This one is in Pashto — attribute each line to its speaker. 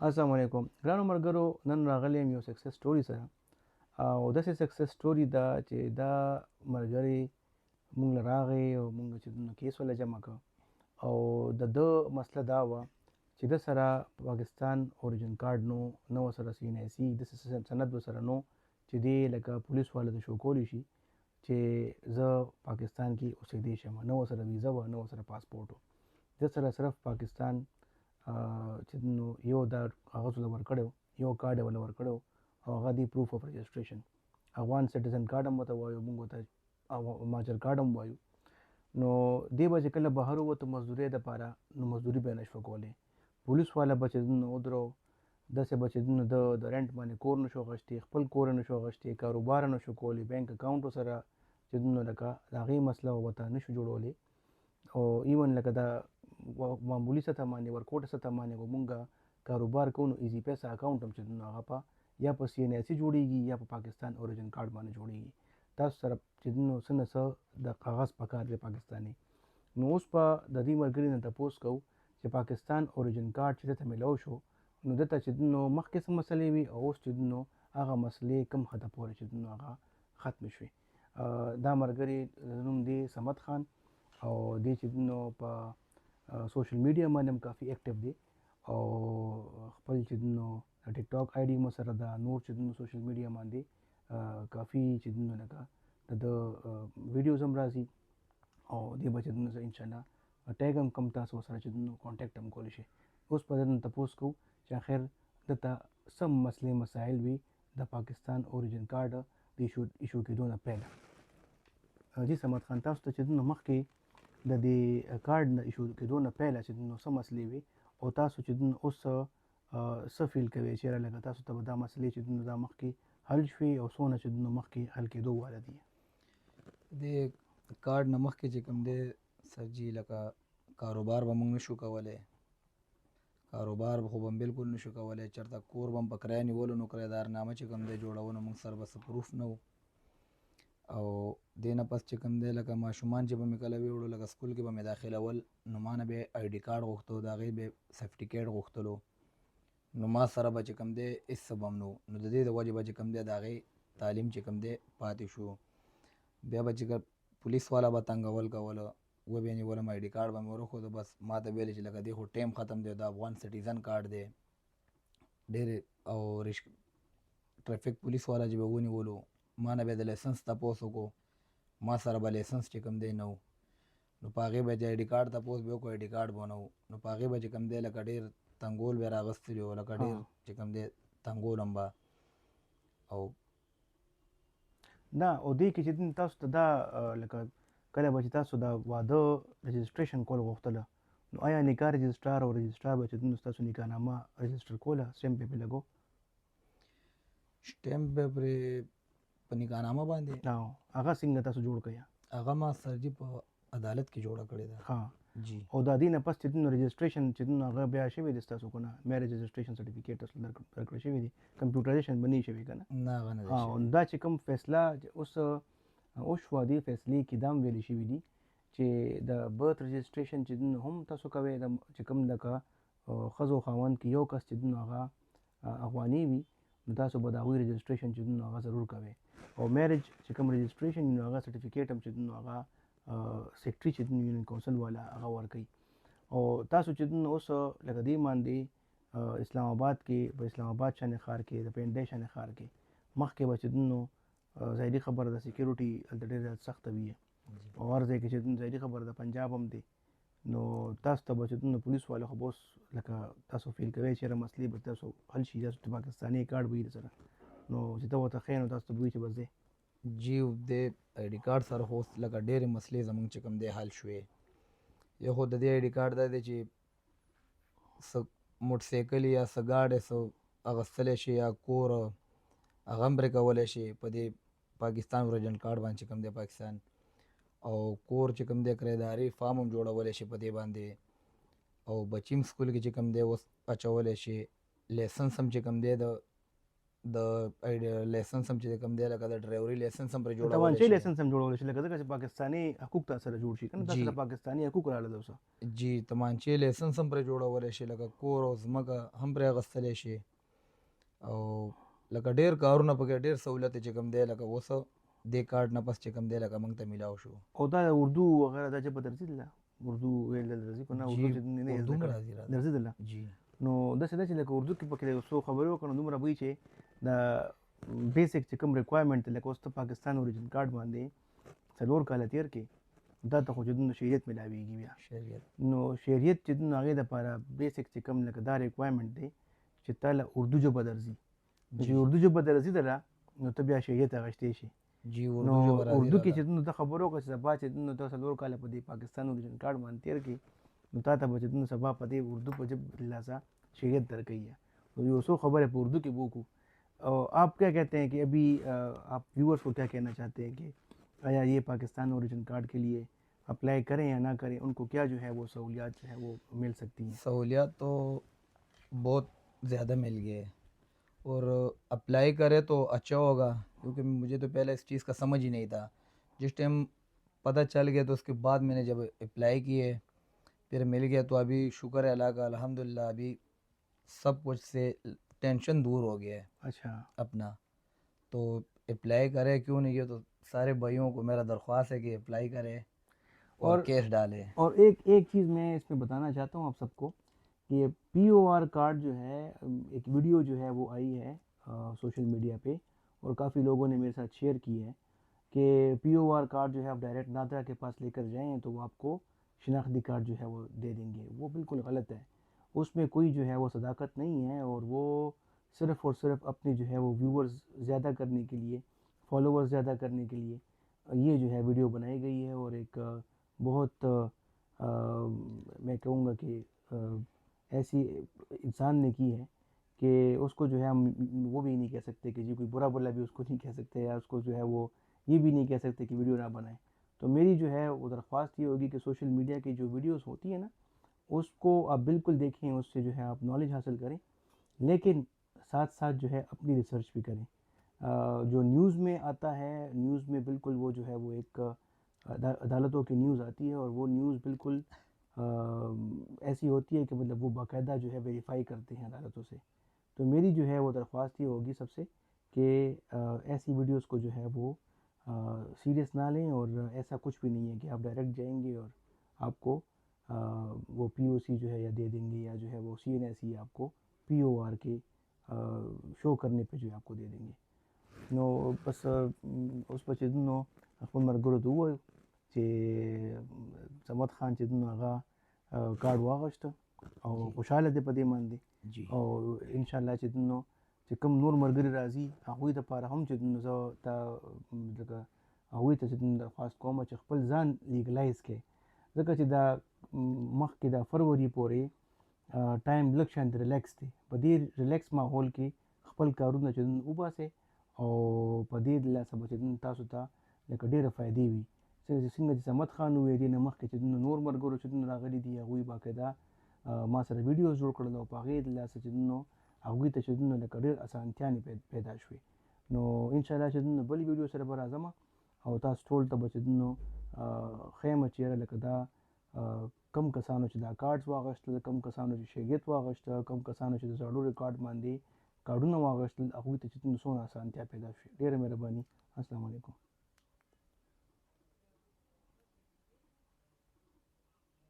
Speaker 1: السلام علیکم ګرانو ملګرو، نن راغلی یم یو سکسس سټوري سره او داسې سکسس سټوري ده چې دا ملګری مونږ له راغی او مونږ چې نو کیس ولا جمع کړ او د ده مسله دا وه چې ده سره پاکستان اوریجن کارډ نو ورسره CNIC داسې سند ورسره نو چې دی لکه پولیس والا ته شو کولی شي چې زه پاکستان کې اوسېدی شم. نه ورسره ویزه وه، نه ورسره پاسپورټ و. ده سره صرف پاکستان چې نو یو دا هغه څه ورکړی یو کارډ یې ورله ورکړی او هغه دی پروف اف رجسټریشن. افغان سټیزن کارډ هم ورته وایو، موږ ورته مهاجر کارډ هم وایو. نو دی به چې کله بهر ووته مزدورۍ دپاره، نو مزدوري به یې نشوه کولی. پولیس والا به چې نو ودرو، داسې به چې نو د رینټ باندې کور نشو اخیستی، خپل کور یې نشو اخیستی، کاروبار یې نشو کولی، بینک اکاونټ ورسره چې نو لکه د هغې مسله ورته نشو جوړولی. او ایون لکه دا معمولي سطح باندې ورکوټه سطح باندې به مونږ کاروبار کوو، نو ایزي پیسه اکاونټ هم چې نو هغه په یا په CNIC جوړیږي یا په پاکستان اوریجن کارډ باندې جوړیږي. تاسو سره چې نو څه نه څه د کاغذ پکار دی پاکستاني. نو اوس به د دې ملګري نه تپوس کوو چې پاکستان اوریجن کارډ چې دته میلاو شو، نو دته چې نو مخکې څه مسلې وي او اوس چې نو هغه مسلې کم حده پورې چې نو هغه ختم شوي. دا ملګری نوم دی صمد خان او دی چې نو په سوشل میډیا باندې هم کافي اکټیو دی او خپل چې نو ټیک ټاک آی ډي مو سره ده، نور چې نو سوشل میډیا باندې کافي چې نو لکه د ویډیوز هم راځي او دی به چې نو زه انشاءالله ټیګ هم کوم، تاسو سره چې نو کانټیکټ هم کولی شئ. اوس به درنه تپوس کوو چې آخر دته سم مسلې مسایل وي د پاکستان اوریجن کارډ د ایشو کېدو نه پیله. جی صمد خان، تاسو ته چې نو مخکې د دې کارډ نه ایشو کېدو نه پیله چې نو څه مسلې وي او تاسو چې نو اوس څه فیل کوئ چې لکه تاسو ته به دا مسلې چې نو دا مخکې حل شوي او څونه چې نو مخکې حل کېدو واله دي؟
Speaker 2: د کارډ نه مخکې چې کوم دی سر جي لکه کاروبار به موږ نشو کولی، کاروبار خو به بالکل نشو کولی، چېرته کور به هم په کرایه نیولو نو کرایهدارنامه چې کوم دی جوړولو موږ سره به څه پروف نه و. او دې نه پس چې کوم دی لکه ماشومان چې به مې کله ویوړو لکه سکول کې به مې داخلول، نو ما نه به یې آی ډي کارډ غوښتو، د هغې به سرټیفیکیټ غوښتلو، نو ما سره به چې کوم دی هېڅ څه به هم نه و. نو د دې د وجې به چې کوم دی د هغې تعلیم چې کوم دی پاتې شو. بیا به چې پولیس والا به تنګول کوله، وبې یې نیولم، آی ډي کارډ به مې ورښودو، بس ما ته ویلې چې لکه دې خو ټایم ختم دی، د افغان سټیزن کارډ دی ډېرې. او ټرافیک پولیس والا چې به ونیولو، ما نه به یې د لایسنس تپوس وکړو، ما سره به لایسنس چې کوم دی نه و. نو په هغې به یې د آی ډي کارډ تپوس به وکړو، آی ډي کارډ به نه و. نو په هغې به چې کوم دی لکه ډېر تنګول به یې راغستلي وو، لکه ډېر چې کوم دی تنګولم به. او
Speaker 1: نه او دې کې چې تاسو ته دا لکه کله به چې تاسو د واده رجسټریشن کول غوښتله، نو آیا نکاح رجسټرار او رجسټرار به چې ستاسو نکاحنامه رجسټر کوله، سټمپ یې پرې لګو؟
Speaker 2: سټمپ به پرې په نکاحنامه باندې
Speaker 1: هغه څنګه تاسو جوړ کړئ؟
Speaker 2: هغه ما سر جي په عدالت کې جوړه کړې ده.
Speaker 1: ها
Speaker 2: جی.
Speaker 1: او د دې نه پس چې رجسټریشن چې هغه بیا شوی دی ستاسو کو نه، میریج رجسټریشن سرټیفیکیټ تاسو درکړل شوی دی، کمپیوټرایزیشن به نه شوی که نه؟
Speaker 2: نه هغه نه دی
Speaker 1: او
Speaker 2: شوی.
Speaker 1: دا چې کوم فیصله اوس وشوه، دې فیصلې کې دا هم ویلې شوي دي چې د برث رجسټریشن چې هم تاسو کوئ، چې کوم لکه ښځو خاوند کې یو کس چې هغه افغاني وي، نو تاسو به د هغوی رجسټریشن چې هغه ضرور کوئ. او میریج چې کوم رجسټریشن نو هغه سرټیفیکیټ هم چې هغه سیکرټري چې یونین کونسل والا هغه ورکوي. او تاسو چې اوس لکه دې باندې اسلام آباد کې، په اسلام آباد شانې ښار کې، د پینډۍ شانې ښار کې مخکې به چې ظاهري خبره د سیکیورټي هلته ډېره زیات سخته وي، او هر ځای کې چې ظاهري خبره د پنجاب هم دی، نو تاسو ته به چې پولیس والا خو به اوس لکه تاسو فیل کوئ چې یاره مسلې به تاسو حل شي، تاسو پاکستاني کارډ به وي درسره، نو چې ته ورته ښیې نو تاسو ته به وي چې بس دی
Speaker 2: جی. د آی ډي کارډ سره خو اوس لکه ډېرې مسلې زموږ چې کوم دی حل شوې. یو خو د دې آی ډي کارډ دا دی چې څه موټرسایکل یا څه ګاډی څه اخیستلی شي یا کور هغه هم پرې کولی شي په دې پاکستان اوریجن کارډ باندې چې کوم دی پاکستان. او کور چې کوم دی کرایهداري فارم هم جوړولی شي په دې باندې. او بچي هم سکول کې چې کوم دی اوس اچولی شي. لایسنس هم چې کوم دی د د لایسنس هم چې کوم دی لکه د ډرایوري لایسنس هم پرې
Speaker 1: طبعا
Speaker 2: جوړولی
Speaker 1: چې
Speaker 2: شي.
Speaker 1: لایسنس هم جوړول شي لکه ځکه چې پاکستاني حقوق تا سره جوړ شي کنه تا
Speaker 2: جی.
Speaker 1: سره پاکستاني حقوق رااله اوسه
Speaker 2: جی تمانچې لایسنس هم پرې جوړولی شي، لکه کور او ځمکه هم پرې اخیستلی شي، او لکه ډېر کارونه پکې ډېر سہولت چې کوم دی لکه اوس دې کارډ نه پس چې کوم دی لکه موږ ته میلاو شو.
Speaker 1: او دا اردو وغیرہ دا ژبه درځي دله اردو ویل درځي کنه
Speaker 2: جی
Speaker 1: اردو چې نه
Speaker 2: اردو
Speaker 1: زده
Speaker 2: هم
Speaker 1: کړه
Speaker 2: راځي راته.
Speaker 1: درځي دله
Speaker 2: جی
Speaker 1: نو داسې ده چې لکه اردو کې پکې څو خبرې وکړو دومره وایي چې د بیسک چې کوم ریکوایرمنټ دی لکه اوس ته پاکستان اوریجن کارډ باندې 4 کاله تیر کې دا ته خو چې د شریعت ملاویږي بیا
Speaker 2: شریعت
Speaker 1: نو شریعت چې د هغې دپاره بیسک چې کوم لکه دا ریکوایرمنټ دی چې تا له اردو ژبه درځي نو چې اردو ژبه درځي دله نو ته بیا شریعت اخیستی شي.
Speaker 2: جی
Speaker 1: نو
Speaker 2: اردو ژبه راځي
Speaker 1: اردو کې
Speaker 2: راته.
Speaker 1: چې د خبرو وکړه چې سبا چې د 4 کاله په دې پاکستان اوریجن کارډ باندې تیر کې نو تا ته به چې سبا په دې اردو په ژبه لاسا شریعت درکوي ہے. تو یہ سو خبر ہے اردو کی بک. آپ کیا کہتے ہیں کہ ابھی آپ ویورز کو کیا کہنا چاہتے ہیں کہ آیا یہ پاکستان اوریجن کارڈ کے لیے اپلائی کریں یا نہ کریں, ان کو کیا جو ہے وہ سہولیات جو ہے وہ مل سکتی ہیں؟
Speaker 2: سہولیات تو بہت زیادہ مل گئے اور اپلائی کرے تو اچھا ہوگا, کیونکہ مجھے تو پہلے اس چیز کا سمجھ ہی نہیں تھا. جس ٹائم پتہ چل گیا تو اس کے بعد میں نے جب اپلائی کیے پھر مل گیا, تو ابھی شکر ہے اللہ کا الحمدللہ ابھی سب کچھ سے ٹینشن دور ہو گیا ہے
Speaker 1: اچھا
Speaker 2: اپنا. تو اپلائی کرے کیوں نہیں, یہ تو سارے بھائیوں کو میرا درخواست ہے کہ اپلائی کرے اور کیس ڈالے.
Speaker 1: اور ایک چیز میں اس میں بتانا چاہتا ہوں آپ سب کو کہ پی او آر کارڈ جو ہے ایک ویڈیو جو ہے وہ آئی ہے سوشل میڈیا پہ اور کافی لوگوں نے میرے ساتھ شیئر کی ہے کہ پی او آر کارڈ جو ہے آپ ڈائریکٹ نادرا کے پاس لے کر جائیں تو وہ آپ کو شناختی کارڈ جو ہے وہ دے دیں گے. وہ بالکل غلط ہے, اس میں کوئی جو ہے وہ صداقت نہیں ہے اور وہ صرف اور صرف اپنے جو ہے وہ ویورز زیادہ کرنے کے لیے, فالوورز زیادہ کرنے کے لیے یہ جو ہے ویڈیو بنائی گئی ہے. اور ایک بہت میں کہوں گا کہ ایسی انسان نے کی ہے کہ اس کو جو ہے ہم وہ بھی نہیں کہہ سکتے کہ جی کوئی برا بلا بھی اس کو نہیں کہہ سکتے, یا اس کو جو ہے وہ یہ بھی نہیں کہہ سکتے کہ ویڈیو نہ بنائیں. تو میری جو ہے وہ درخواست یہ ہوگی کہ سوشل میڈیا کی جو ویڈیوز ہوتی ہیں نا اس کو آپ بالکل دیکھیں, اس سے جو ہے آپ نالج حاصل کریں, لیکن ساتھ ساتھ جو ہے اپنی ریسرچ بھی کریں. جو نیوز میں آتا ہے, نیوز میں بالکل وہ جو ہے وہ ایک عدالتوں کی نیوز آتی ہے اور وہ نیوز بالکل ایسی ہوتی ہے کہ مطلب وہ باقاعدہ جو ہے ویریفائی کرتے ہیں عدالتوں سے. تو میری جو ہے وہ درخواست یہ ہوگی سب سے کہ ایسی ویڈیوز کو جو ہے وہ سیریس نہ لیں, اور ایسا کچھ بھی نہیں ہے کہ آپ ڈائریکٹ جائیں گے اور آپ کو وہ پی او سی جو ہے یا دے دیں گے, یا جو ہے وہ سی این ایس ای آپ کو پی او آر کے شو کرنے پہ جو ہے آپ کو دے دیں گے. نو بس اوس په چې نو خپل ملګرو ته ووایو چې صمد خان چې هغه کارډ واغوسته او خوشحاله دی په دې باندې, او انشاءالله چې نو چې کوم نور ملګري راځي هغوی دپاره هم چې نو زه لکه هغوی ته چې درخواست کوم چې خپل ځان لیګلایز کړي, ځکه چې دا مخکې د فروری پورې ټایم لږ شان ریلیکس دی. په دې ریلیکس ماحول کې خپل کارونه چې وباسئ او په دې لاسه به چې تاسو ته لکه ډېره فایدې وي. څنګه چې صمد خان وویل دې نه مخکې چې نور ملګرو چې راغلي دي هغوی باقاعده ما سره ویډیوز جوړ کړل او په هغې د لاسه چې هغوی ته چې لکه ډېر اسانتیاوې پیدا شوې. نو انشاءالله چې بلې ویډیو سره به راځم او تاسو ټول ته به چې ښیم چې یاره لکه دا کم کسانو چې دا کارډز واغوستل, کم کسانو چې شریعت واغوسته, کم کسانو چې د زړو ریکارډ باندې کارډونه واغوستل, هغوی ته چې څومره اسانتیا پیدا شوې. ډېره مهرباني. السلام علیکم.